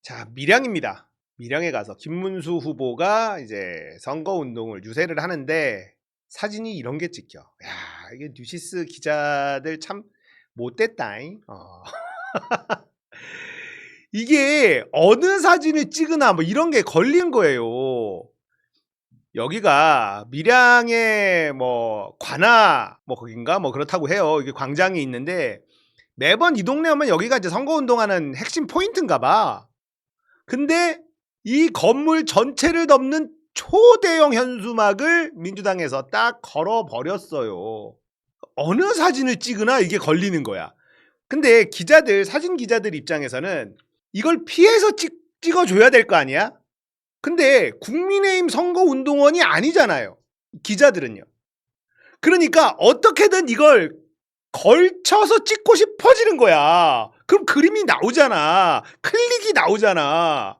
자, 밀양입니다. 밀양에 가서 김문수 후보가 이제 선거운동을 유세를 하는데 사진이 이런 게 찍혀. 야, 이게 뉴시스 기자들 참 못됐다잉. 이게 어느 사진을 찍으나 뭐 이런 게 걸린 거예요. 여기가 밀양의 뭐 관아 뭐 거긴가 뭐 그렇다고 해요. 이게 광장이 있는데 매번 이 동네 오면 여기가 이제 선거운동하는 핵심 포인트인가 봐. 근데 이 건물 전체를 덮는 초대형 현수막을 민주당에서 딱 걸어버렸어요. 어느 사진을 찍으나 이게 걸리는 거야. 근데 기자들, 사진 기자들 입장에서는 이걸 피해서 찍어줘야 될 거 아니야? 근데 국민의힘 선거운동원이 아니잖아요. 기자들은요. 그러니까 어떻게든 이걸 걸쳐서 찍고 싶어지는 거야. 그럼 그림이 나오잖아. 클릭이 나오잖아.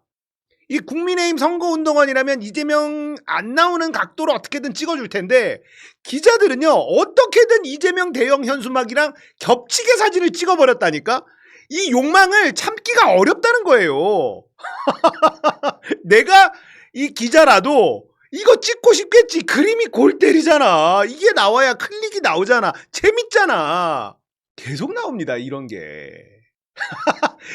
이 국민의힘 선거운동원이라면 이재명 안 나오는 각도로 어떻게든 찍어줄 텐데 기자들은요 어떻게든 이재명 대형 현수막이랑 겹치게 사진을 찍어버렸다니까. 이 욕망을 참기가 어렵다는 거예요. 내가 이 기자라도 이거 찍고 싶겠지. 그림이 골 때리잖아. 이게 나와야 클릭이 나오잖아. 재밌잖아. 계속 나옵니다 이런 게.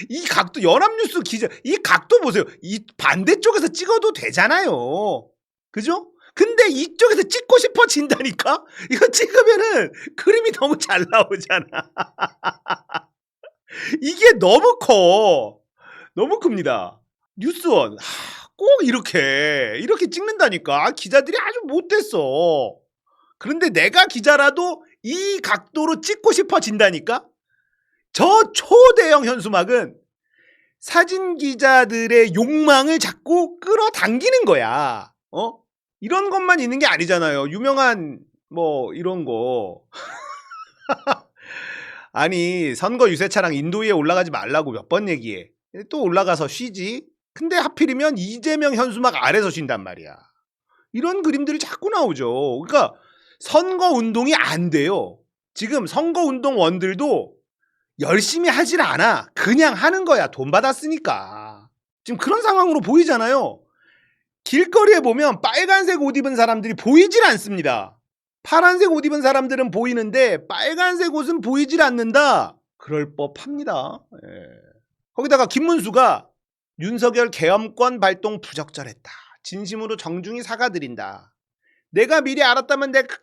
이 각도, 연합뉴스 기자 이 각도 보세요. 이 반대쪽에서 찍어도 되잖아요. 그죠? 근데 이쪽에서 찍고 싶어진다니까. 이거 찍으면은 그림이 너무 잘 나오잖아. 이게 너무 커. 너무 큽니다. 뉴스원 꼭 이렇게 찍는다니까. 기자들이 아주 못됐어. 그런데 내가 기자라도 이 각도로 찍고 싶어진다니까. 저 초대형 현수막은 사진 기자들의 욕망을 자꾸 끌어당기는 거야. 이런 것만 있는 게 아니잖아요. 유명한 뭐 이런 거. 아니 선거 유세차랑 인도 위에 올라가지 말라고 몇 번 얘기해. 또 올라가서 쉬지. 근데 하필이면 이재명 현수막 아래서 쉰단 말이야. 이런 그림들이 자꾸 나오죠. 그러니까 선거운동이 안 돼요. 지금 선거운동원들도 열심히 하질 않아. 그냥 하는 거야. 돈 받았으니까. 지금 그런 상황으로 보이잖아요. 길거리에 보면 빨간색 옷 입은 사람들이 보이질 않습니다. 파란색 옷 입은 사람들은 보이는데 빨간색 옷은 보이질 않는다. 그럴 법합니다. 거기다가 김문수가 윤석열 계엄권 발동 부적절했다. 진심으로 정중히 사과드린다. 내가 미리 알았다면 내가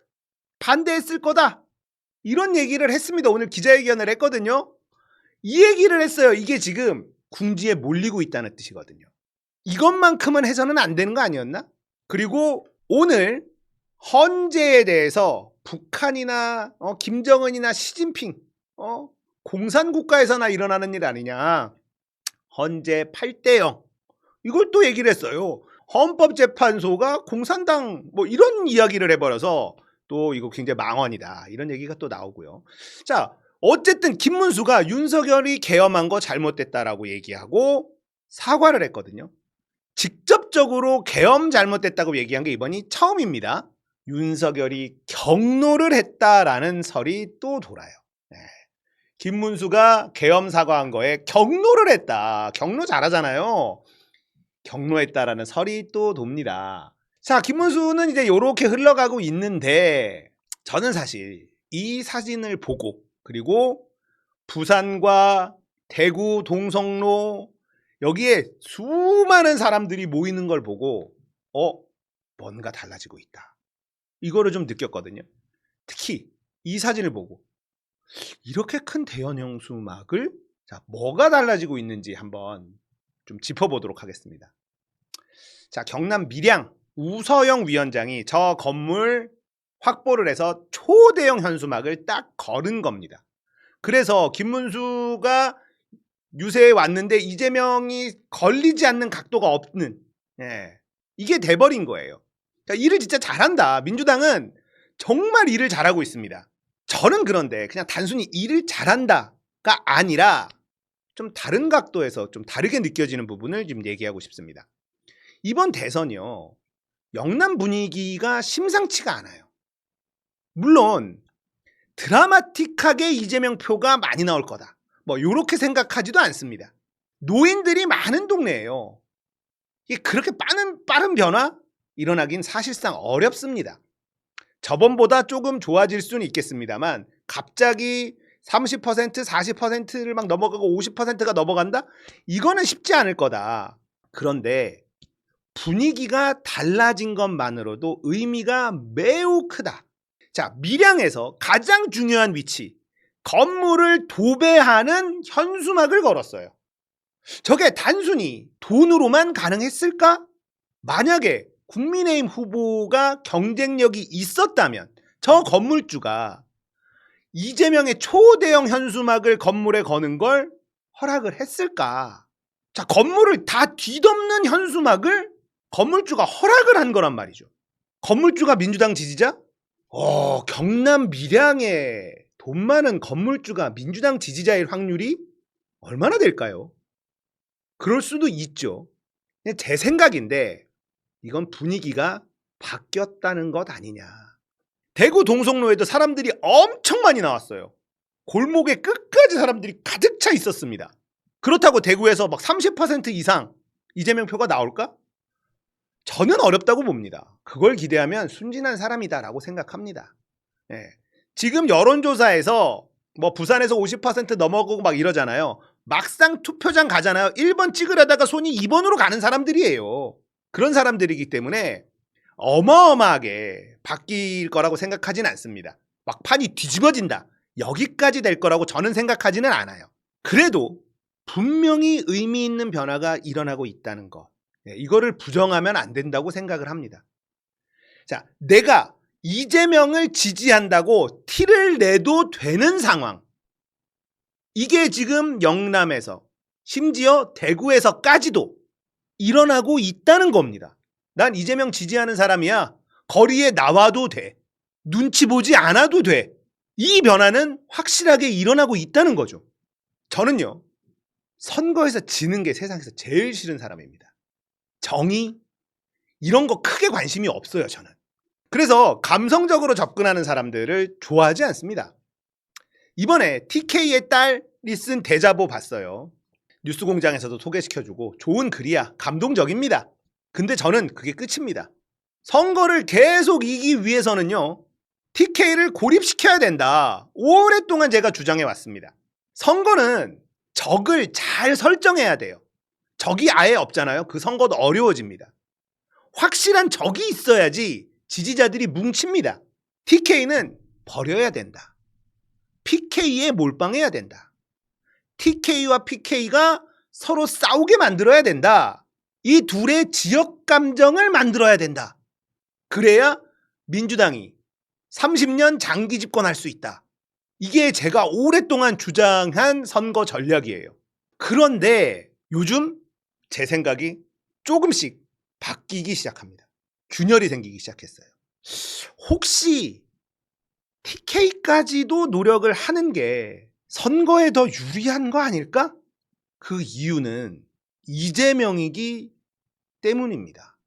반대했을 거다. 이런 얘기를 했습니다. 오늘 기자회견을 했거든요. 이 얘기를 했어요. 이게 지금 궁지에 몰리고 있다는 뜻이거든요. 이것만큼은 해서는 안 되는 거 아니었나? 그리고 오늘 헌재에 대해서 북한이나 김정은이나 시진핑 공산국가에서나 일어나는 일 아니냐. 헌재 8대0 이걸 또 얘기를 했어요. 헌법재판소가 공산당 뭐 이런 이야기를 해버려서 또 이거 굉장히 망언이다. 이런 얘기가 또 나오고요. 자, 어쨌든 김문수가 윤석열이 계엄한 거 잘못됐다라고 얘기하고 사과를 했거든요. 직접적으로 계엄 잘못됐다고 얘기한 게 이번이 처음입니다. 윤석열이 경로를 했다라는 설이 또 돌아요. 김문수가 계엄 사과한 거에 경로를 했다. 경로 잘하잖아요. 경로했다라는 설이 또 돕니다. 자, 김문수는 이제 요렇게 흘러가고 있는데 저는 사실 이 사진을 보고 그리고 부산과 대구 동성로 여기에 수많은 사람들이 모이는 걸 보고 뭔가 달라지고 있다. 이거를 좀 느꼈거든요. 특히 이 사진을 보고 이렇게 큰 대형 현수막을 뭐가 달라지고 있는지 한번 좀 짚어보도록 하겠습니다. 자, 경남 밀양 우서영 위원장이 저 건물 확보를 해서 초대형 현수막을 딱 걸은 겁니다. 그래서 김문수가 유세에 왔는데 이재명이 걸리지 않는 각도가 없는 이게 돼버린 거예요. 그러니까 일을 진짜 잘한다. 민주당은 정말 일을 잘하고 있습니다. 저는 그런데 그냥 단순히 일을 잘한다가 아니라 좀 다른 각도에서 좀 다르게 느껴지는 부분을 좀 얘기하고 싶습니다. 이번 대선이요. 영남 분위기가 심상치가 않아요. 물론 드라마틱하게 이재명 표가 많이 나올 거다. 뭐 이렇게 생각하지도 않습니다. 노인들이 많은 동네예요. 이게 그렇게 빠른 변화 일어나긴 사실상 어렵습니다. 저번보다 조금 좋아질 수는 있겠습니다만 갑자기 30%, 40%를 막 넘어가고 50%가 넘어간다? 이거는 쉽지 않을 거다. 그런데 분위기가 달라진 것만으로도 의미가 매우 크다. 자, 밀양에서 가장 중요한 위치, 건물을 도배하는 현수막을 걸었어요. 저게 단순히 돈으로만 가능했을까? 만약에 국민의힘 후보가 경쟁력이 있었다면 저 건물주가 이재명의 초대형 현수막을 건물에 거는 걸 허락을 했을까? 자, 건물을 다 뒤덮는 현수막을 건물주가 허락을 한 거란 말이죠. 건물주가 민주당 지지자? 경남 밀양에 돈 많은 건물주가 민주당 지지자일 확률이 얼마나 될까요? 그럴 수도 있죠. 제 생각인데 이건 분위기가 바뀌었다는 것 아니냐. 대구 동성로에도 사람들이 엄청 많이 나왔어요. 골목에 끝까지 사람들이 가득 차 있었습니다. 그렇다고 대구에서 막 30% 이상 이재명 표가 나올까? 저는 어렵다고 봅니다. 그걸 기대하면 순진한 사람이다라고 생각합니다. 예. 지금 여론조사에서 뭐 부산에서 50% 넘어가고 막 이러잖아요. 막상 투표장 가잖아요. 1번 찍으려다가 손이 2번으로 가는 사람들이에요. 그런 사람들이기 때문에 어마어마하게 바뀔 거라고 생각하진 않습니다. 막 판이 뒤집어진다. 여기까지 될 거라고 저는 생각하지는 않아요. 그래도 분명히 의미 있는 변화가 일어나고 있다는 거. 이거를 부정하면 안 된다고 생각을 합니다. 자, 내가 이재명을 지지한다고 티를 내도 되는 상황. 이게 지금 영남에서 심지어 대구에서까지도 일어나고 있다는 겁니다. 난 이재명 지지하는 사람이야. 거리에 나와도 돼. 눈치 보지 않아도 돼. 이 변화는 확실하게 일어나고 있다는 거죠. 저는요, 선거에서 지는 게 세상에서 제일 싫은 사람입니다. 정의 이런 거 크게 관심이 없어요, 저는. 그래서 감성적으로 접근하는 사람들을 좋아하지 않습니다. 이번에 TK의 딸이 쓴 대자보 봤어요. 뉴스공장에서도 소개시켜주고 좋은 글이야. 감동적입니다. 근데 저는 그게 끝입니다. 선거를 계속 이기기 위해서는요, TK를 고립시켜야 된다. 오랫동안 제가 주장해 왔습니다. 선거는 적을 잘 설정해야 돼요. 적이 아예 없잖아요. 그 선거도 어려워집니다. 확실한 적이 있어야지 지지자들이 뭉칩니다. TK는 버려야 된다. PK에 몰빵해야 된다. TK와 PK가 서로 싸우게 만들어야 된다. 이 둘의 지역 감정을 만들어야 된다. 그래야 민주당이 30년 장기 집권할 수 있다. 이게 제가 오랫동안 주장한 선거 전략이에요. 그런데 요즘 제 생각이 조금씩 바뀌기 시작합니다. 균열이 생기기 시작했어요. 혹시 TK까지도 노력을 하는 게 선거에 더 유리한 거 아닐까? 그 이유는 이재명이기 때문입니다.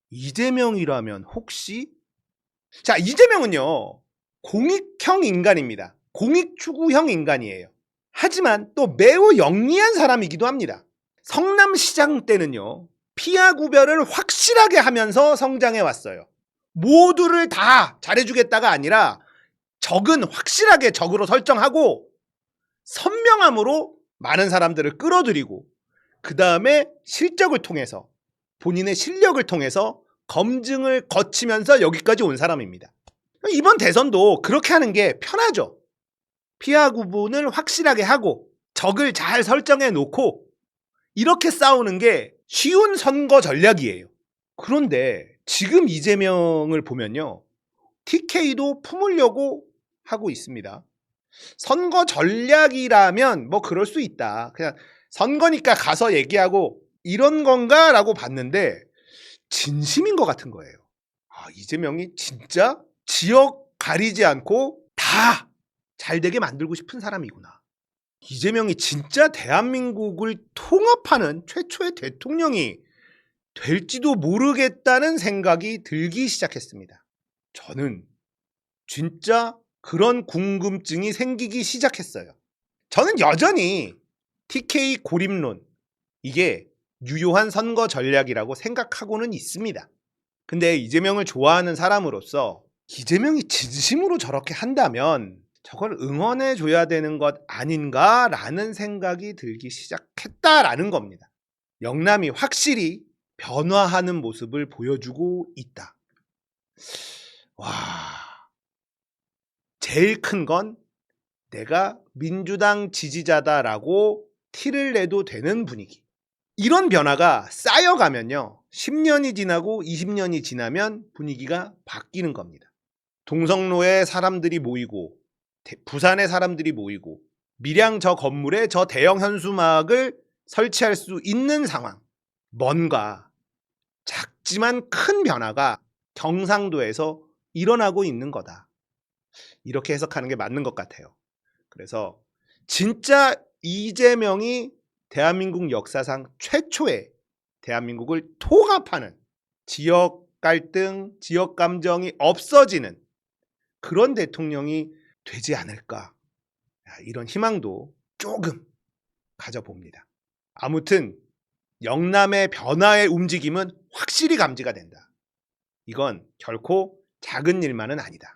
이재명이라면 혹시 자, 이재명은요, 공익형 인간입니다. 공익추구형 인간이에요. 하지만 또 매우 영리한 사람이기도 합니다. 성남시장 때는요, 피하 구별을 확실하게 하면서 성장해 왔어요. 모두를 다 잘해주겠다가 아니라 적은 확실하게 적으로 설정하고 선명함으로 많은 사람들을 끌어들이고 그 다음에 실적을 통해서 본인의 실력을 통해서 검증을 거치면서 여기까지 온 사람입니다. 이번 대선도 그렇게 하는 게 편하죠. 피하 구분을 확실하게 하고 적을 잘 설정해 놓고 이렇게 싸우는 게 쉬운 선거 전략이에요. 그런데 지금 이재명을 보면요, TK도 품으려고 하고 있습니다. 선거 전략이라면 뭐 그럴 수 있다. 그냥 선거니까 가서 얘기하고 이런 건가? 라고 봤는데 진심인 것 같은 거예요. 이재명이 진짜 지역 가리지 않고 다 잘되게 만들고 싶은 사람이구나. 이재명이 진짜 대한민국을 통합하는 최초의 대통령이 될지도 모르겠다는 생각이 들기 시작했습니다. 저는 진짜 그런 궁금증이 생기기 시작했어요. 저는 여전히 TK 고립론, 이게 유효한 선거 전략이라고 생각하고는 있습니다. 근데 이재명을 좋아하는 사람으로서 이재명이 진심으로 저렇게 한다면 저걸 응원해 줘야 되는 것 아닌가라는 생각이 들기 시작했다라는 겁니다. 영남이 확실히 변화하는 모습을 보여주고 있다. 와, 제일 큰 건 내가 민주당 지지자다라고 티를 내도 되는 분위기. 이런 변화가 쌓여가면요. 10년이 지나고 20년이 지나면 분위기가 바뀌는 겁니다. 동성로에 사람들이 모이고 부산에 사람들이 모이고 밀양 저 건물에 저 대형 현수막을 설치할 수 있는 상황. 뭔가 작지만 큰 변화가 경상도에서 일어나고 있는 거다. 이렇게 해석하는 게 맞는 것 같아요. 그래서 진짜 이재명이 대한민국 역사상 최초의 대한민국을 통합하는 지역 갈등, 지역 감정이 없어지는 그런 대통령이 되지 않을까. 이런 희망도 조금 가져봅니다. 아무튼 영남의 변화의 움직임은 확실히 감지가 된다. 이건 결코 작은 일만은 아니다.